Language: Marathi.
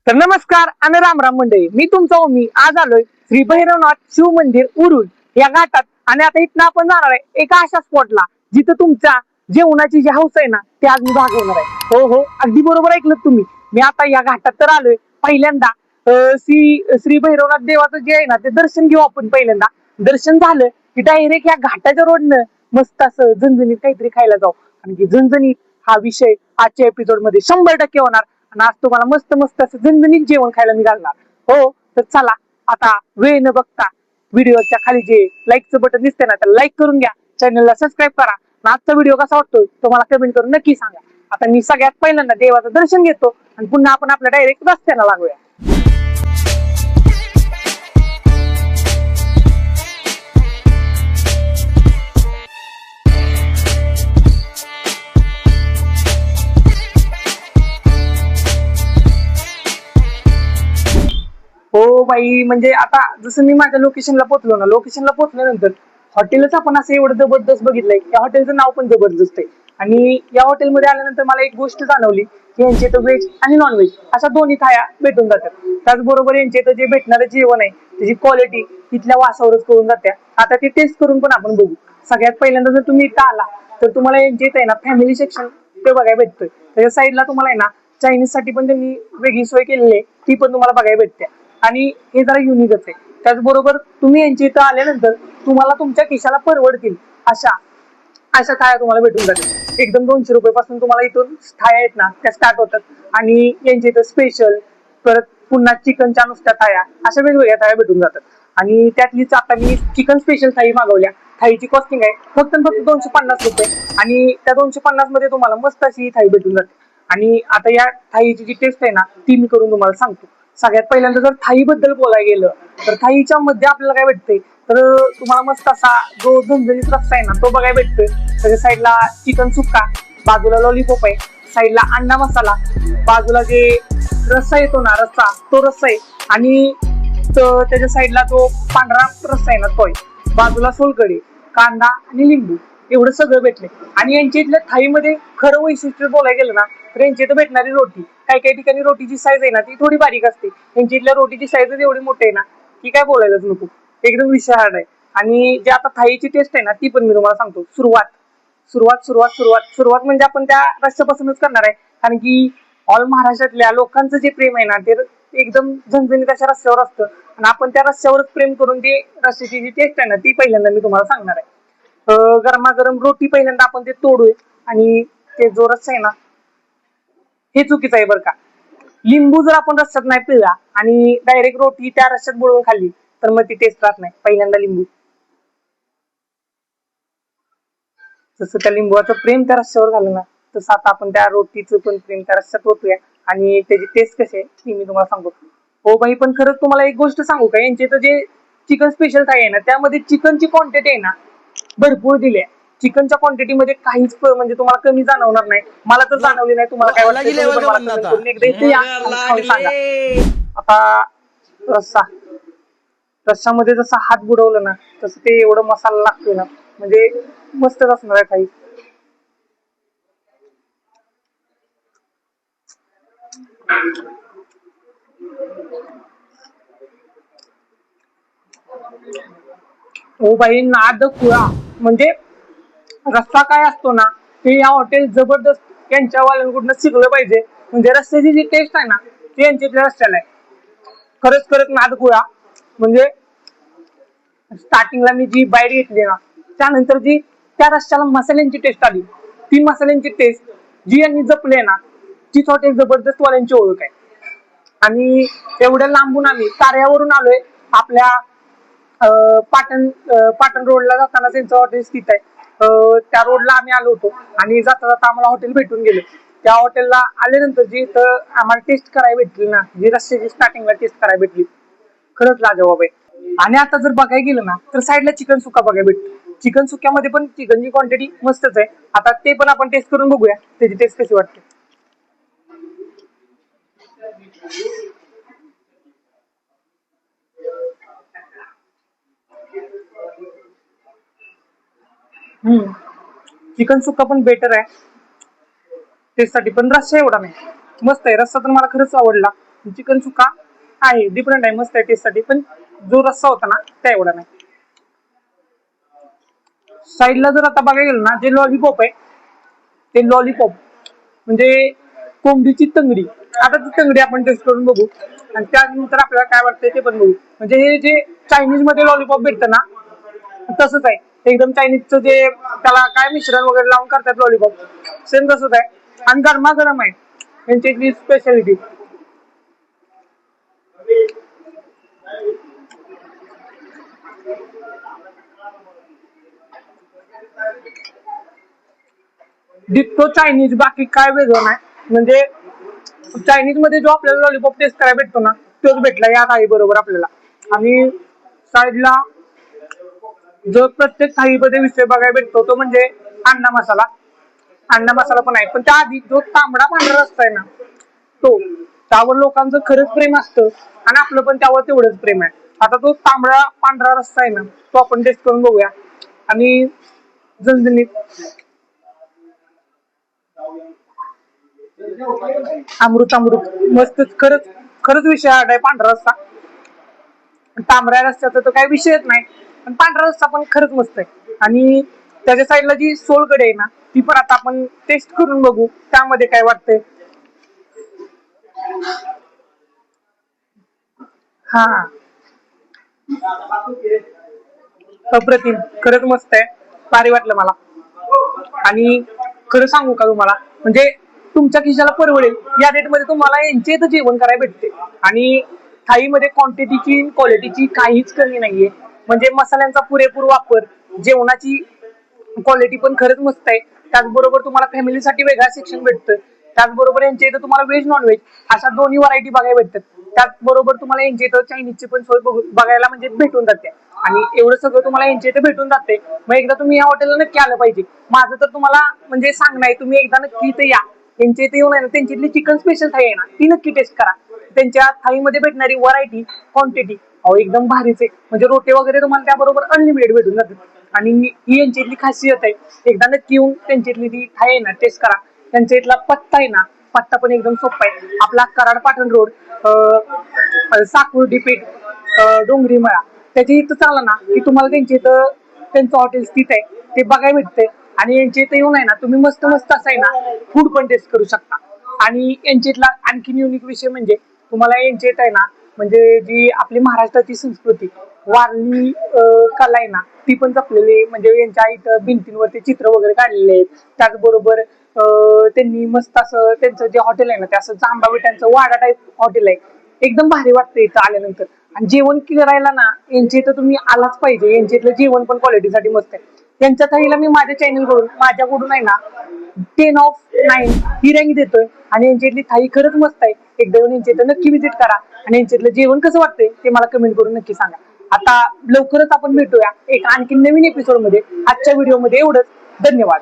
तर नमस्कार आणि रामराम मंडळी, मी तुमचा ओमी. आज आलोय श्री भैरवनाथ शिव मंदिर उरुल या घाटात. आणि आता इथनं आपण जाणार आहे एका अशा स्पॉटला जिथं तुमच्या जेवणाची जी हौस आहे ना ते आज मी भागवणार आहे. हो हो, अगदी बरोबर ऐकलं तुम्ही. मी आता या घाटात तर आलोय पहिल्यांदा. श्री भैरवनाथ देवाचं जे आहे ना ते दर्शन घेऊ आपण पहिल्यांदा. दर्शन झालं की डायरेक्ट या घाटाच्या रोडनं मस्त असं झणझणीत काहीतरी खायला जाऊ. आणि की झणझणीत हा विषय आजच्या एपिसोड मध्ये 100% होणार. आणि आज तुम्हाला मस्त मस्त असं झणझणीत जेवण खायला मी घालणार. हो, तर चला आता वेळ न बघता व्हिडिओच्या खाली जे लाईकचं बटन दिसते ना त्याला लाईक करून घ्या, चॅनलला सबस्क्राईब करा. आणि आजचा व्हिडिओ कसा वाटतोय तुम्हाला कमेंट करून नक्की सांगा. आता मी सगळ्यात पहिल्यांदा देवाचं दर्शन घेतो आणि पुन्हा आपण आपल्या डायरेक्ट रस्त्याला लागूया. हो बाई, म्हणजे आता जसं मी माझ्या लोकेशनला पोहोचलो ना, लोकेशनला पोहोचल्यानंतर हॉटेलच आपण असं एवढं जबरदस्त बघितलंय. या हॉटेलचं नाव पण जबरदस्त आहे. आणि या हॉटेलमध्ये आल्यानंतर मला एक गोष्ट जाणवली की यांचे तर व्हेज आणि नॉनव्हेज अशा दोन्ही थाळ्या भेटून जातात. त्याचबरोबर यांचे तर जे भेटणारं जेवण आहे त्याची क्वालिटी तिथल्या वासावरच करून जात्या. आता ते टेस्ट करून पण आपण बघू. सगळ्यात पहिल्यांदा जर तुम्ही इथं आला तर तुम्हाला यांचे इथं आहे ना फॅमिली सेक्शन ते बघायला भेटतोय. त्याच्या साईडला तुम्हाला आहे ना चायनीज साठी पण त्यांनी वेगळी सोय केलेली आहे, ती पण तुम्हाला बघायला भेटते. आणि हे जरा युनिकच आहे. त्याचबरोबर तुम्ही यांच्या इथं आल्यानंतर तुम्हाला तुमच्या खिशाला परवडतील अशा अशा थाळ्या तुम्हाला भेटून जातील. एकदम 200 रुपये पासून तुम्हाला इथून थाळ्या आहेत ना त्या स्टार्ट होतात. आणि यांच्या इथं स्पेशल, परत पुन्हा चिकनच्या नुसत्या थाळ्या अशा वेगवेगळ्या थाळ्या भेटून जातात. आणि त्यातलीच आता मी चिकन स्पेशल थाळी मागवल्या. थाळीची कॉस्टिंग आहे फक्त 250 रुपये. आणि त्या 250 मध्ये तुम्हाला मस्त अशी ही थाळी भेटून जाते. आणि आता या थाळीची जी टेस्ट आहे ना ती मी करून तुम्हाला सांगतो. सगळ्यात पहिल्यांदा जर थाई बद्दल बोलायला गेलं तर थाईच्या मध्ये आपल्याला काय भेटतंय तर तुम्हाला मस्त असा जो झणझणीत रस्सा आहे ना तो बघायला भेटतोय. त्याच्या साईडला चिकन सुक्का, बाजूला लॉलीपॉप आहे, साईडला अंडा मसाला, बाजूला जे रस्सा येतो ना रस्सा तो रस्सा आहे. आणि त्याच्या साईडला जो पांढरा रस्सा आहे ना तो आहे. बाजूला सोलकढी, कांदा आणि लिंबू एवढं सगळं भेटले. आणि यांच्या इथल्या थाळीमध्ये खरं वैशिष्ट्य बोलायला गेलं ना तर यांच्या इथं भेटणारी रोटी, काही काही ठिकाणी रोटीची साईज आहे ना ती थोडी बारीक असते. यांच्या इथल्या रोटीची साईजच एवढी मोठी आहे ना की काय बोलायलाच नको, एकदम विषय आहे. आणि जे आता थाळीची टेस्ट आहे ना ती पण मी तुम्हाला सांगतो. सुरुवात सुरुवात सुरुवात सुरुवात सुरुवात म्हणजे आपण त्या रस्त्यापासूनच करणार आहे. कारण की ऑल महाराष्ट्रातल्या लोकांचं जे प्रेम आहे ना ते एकदम झणझणीत अशा रस्त्यावर असतं. आणि आपण त्या रस्त्यावरच प्रेम करून ते रस्त्याची जी टेस्ट आहे ना ती पहिल्यांदा मी तुम्हाला सांगणार आहे. गरमागरम रोटी पहिल्यांदा आपण ते तोडूय. आणि ते जो रस्सा आहे ना हे चुकीचं आहे बरं का. लिंबू जर आपण रस्त्यात नाही पिळला आणि डायरेक्ट रोटी त्या रस्त्यात बुडवून खाल्ली तर मग ती टेस्ट राहत नाही. पहिल्यांदा लिंबू, जसं त्या लिंबूचं प्रेम त्या रस्त्यावर झालं ना तसं आता आपण त्या रोटीचं पण प्रेम त्या रस्त्यात होतोय. आणि त्याची टेस्ट कशी आहे ती मी तुम्हाला सांगतो. हो बाई, पण खरंच तुम्हाला एक गोष्ट सांगू का, यांचे तर जे चिकन स्पेशल थाळी आहे ना त्यामध्ये चिकनची क्वांटिटी आहे ना भरपूर दिली आहे. चिकनच्या क्वांटिटीमध्ये काहीच म्हणजे तुम्हाला कमी जाणवणार नाही. मला तर जाणवली नाही. तुम्हाला काय अलग ही वाटतं तुम्ही लेवल पण का मला बंदा कमेंट था करून एकदा इथे या मगर आणि खाऊन सांगा. लाडले। आता रस्सा, रस्स्यामध्ये जसं हात बुडवलं ना तसं ते एवढं मसाला लागतोय ना म्हणजे मस्तच असणार आहे काही. हो बाई, नाद खुळा. म्हणजे रस्सा काय असतो ना ते या हॉटेल जबरदस्त यांच्या वाल्यांकडून शिकलं पाहिजे. म्हणजे रस्त्याची जी टेस्ट आहे ना ती यांच्या रस्त्याला आहे. खरंच खरंच नाद खुळा. म्हणजे स्टार्टिंगला मी जी बाईट घेतली ना त्यानंतर जी त्या रस्त्याला मसाल्यांची टेस्ट आली, ती मसाल्यांची टेस्ट जी यांनी जपली आहे ना तीच हॉटेल जबरदस्त वाल्यांची ओळख आहे. आणि एवढ्या लांबून आम्ही कार्यावरून आलोय. आपल्या पाटण रोडला जाताना त्यांचं हॉटेल स्थित आहे. त्या रोडला आम्ही आलो होतो आणि जाता जाता आम्हाला हॉटेल भेटून गेले. त्या हॉटेलला आल्यानंतर जी आम्हाला टेस्ट करायला भेटली ना, जी रस्त्याची स्टार्टिंगला टेस्ट करायला भेटली खरंच लाजवाब आहे. आणि आता जर बघायला गेलं ना तर साईडला चिकन सुक्का बघायला भेटतो. चिकन सुक्क्यामध्ये पण चिकनची क्वांटिटी मस्तच आहे. आता ते पण आपण टेस्ट करून बघूया त्याची टेस्ट कशी वाटते. चिकन सुक्का पण बेटर आहे टेस्ट साठी, पण रस्सा एवढा नाही. मस्त आहे रस्सा तर मला खरंच आवडला. चिकन सुका आहे, डिफरंट आहे, मस्त आहे टेस्ट साठी, पण जो रस्सा होता ना त्या एवढा नाही. साईडला जर आता बघायला गेलं ना, जे लॉलीपॉप आहे ते लॉलीपॉप म्हणजे कोंबडीची तंगडी. आता ती तंगडी आपण टेस्ट करून बघू आणि त्यानंतर आपल्याला काय वाटतंय ते पण बघू. म्हणजे हे जे चायनीज मध्ये लॉलीपॉप भेटतं ना तसंच आहे एकदम. चायनीजचं जे त्याला काय मिश्रण वगैरे लावून करतात लॉलीपॉप, सेम तसंच आहे आणि गरमागरम आहे. त्यांची स्पेशालिटी डिट्टो चायनीज, बाकी काय वेगळं नाही. म्हणजे चायनीज मध्ये जो आपल्याला लॉलीपॉप टेस्ट करायला भेटतो ना तोच भेटला या थाळी बरोबर आपल्याला. आणि साईडला जो प्रत्येक थाळीमध्ये विषय बघायला भेटतो तो म्हणजे अंडा मसाला. अंडा मसाला पण आहे, पण त्याआधी जो तांबडा पांढरा रस्सा आहे ना तो, त्यावर लोकांचं खरंच प्रेम असतं आणि आपलं पण त्यावर तेवढंच प्रेम आहे. आता तो तांबडा पांढरा रस्सा आहे ना तो आपण टेस्ट करून बघूया. आणि झणझणीत अमृत अमृत मस्त. खरंच खरंच विषय आठ आहे पांढरा रस्सा. तांबड्या रस्त्याचा तर काही विषयच नाही, पण पांढरा रस्सा पण खरंच मस्त आहे. आणि त्याच्या साईडला जी सोलकडे आहे ना ती पण आता आपण टेस्ट करून बघू त्यामध्ये काय वाटतंय. हा, अप्रतिम, खरंच मस्त आहे, भारी वाटलं मला. आणि खरं सांगू का तुम्हाला, म्हणजे तुमच्या खिशाला परवडेल या रेट मध्ये तुम्हाला यांचे तर जेवण करायला भेटते. आणि थाळीमध्ये क्वांटिटीची क्वालिटीची काहीच कमी नाहीये. म्हणजे मसाल्यांचा पुरेपूर वापर, जेवणाची क्वालिटी पण खरंच मस्त आहे. त्याचबरोबर तुम्हाला फॅमिलीसाठी वेगळा सेक्शन भेटतं. त्याचबरोबर यांच्या इथं तुम्हाला व्हेज नॉन व्हेज अशा दोन्ही व्हरायटी बघायला भेटतात. त्याचबरोबर तुम्हाला यांच्या इथं चायनीजची पण सोय बघायला म्हणजे भेटून जाते. आणि एवढं सगळं तुम्हाला यांच्या इथे भेटून जाते. मग एकदा तुम्ही या हॉटेलला नक्की आलं पाहिजे. माझं तर तुम्हाला म्हणजे सांगणं आहे, तुम्ही एकदा नक्की इथे या. त्यांच्या इथे येऊन आहे ना त्यांची चिकन स्पेशल थाळी आहे ना ती नक्की टेस्ट करा. त्यांच्या थाळीमध्ये भेटणारी व्हरायटी क्वांटिटी एकदम भारीच आहे. म्हणजे रोटे वगैरे तुम्हाला त्याबरोबर अनलिमिटेड भेटून जातात. आणि ही यांची इथली खासियत आहे. एकदा नक्की येऊन त्यांची इथली ती थाळी आहे ना टेस्ट करा. त्यांच्या इथला पत्ता आहे ना, पत्ता पण एकदम सोपा आहे. आपला कराड पाटण रोड, साकुर्डी पेठ, डोंगरी मळा, त्याच्या इथं चालला ना की तुम्हाला त्यांच्या इथं त्यांचं हॉटेल स्थित आहे ते बघायला भेटते. आणि यांच्या इथे येऊन आहे ना तुम्ही मस्त मस्त असं आहे ना फूड पण टेस्ट करू शकता. आणि यांच्या इथला आणखीन युनिक विषय म्हणजे तुम्हाला यांच्या इथं आहे ना म्हणजे जी आपली महाराष्ट्राची संस्कृती वारली कला आहे ना ती पण जपलेली. म्हणजे यांच्या इथं भिंतींवरती चित्र वगैरे काढलेले आहेत. त्याचबरोबर त्यांनी मस्त असं त्यांचं जे हॉटेल आहे ना ते असं जांभा विटांचं वाडा टाईप हॉटेल आहे. एकदम भारी वाटतं इथं आल्यानंतर. आणि जेवण करायला ना यांच्या इथं तुम्ही आलाच पाहिजे. यांच्या इथलं जेवण पण क्वालिटीसाठी मस्त आहे. त्यांच्या थाळीला मी माझ्या चॅनल कडून माझ्याकडून आहे ना 10/9 ही रँक देतोय. आणि यांच्या इथली थाळी खरंच मस्त आहे. एकदा येऊन यांच्या इथं नक्की विजिट करा आणि यांच्या इथलं जेवण कसं वाटतंय ते मला कमेंट करून नक्की सांगा. आता लवकरच आपण भेटूया एक आणखी नवीन एपिसोड मध्ये. आजच्या व्हिडिओ मध्ये एवढंच. धन्यवाद.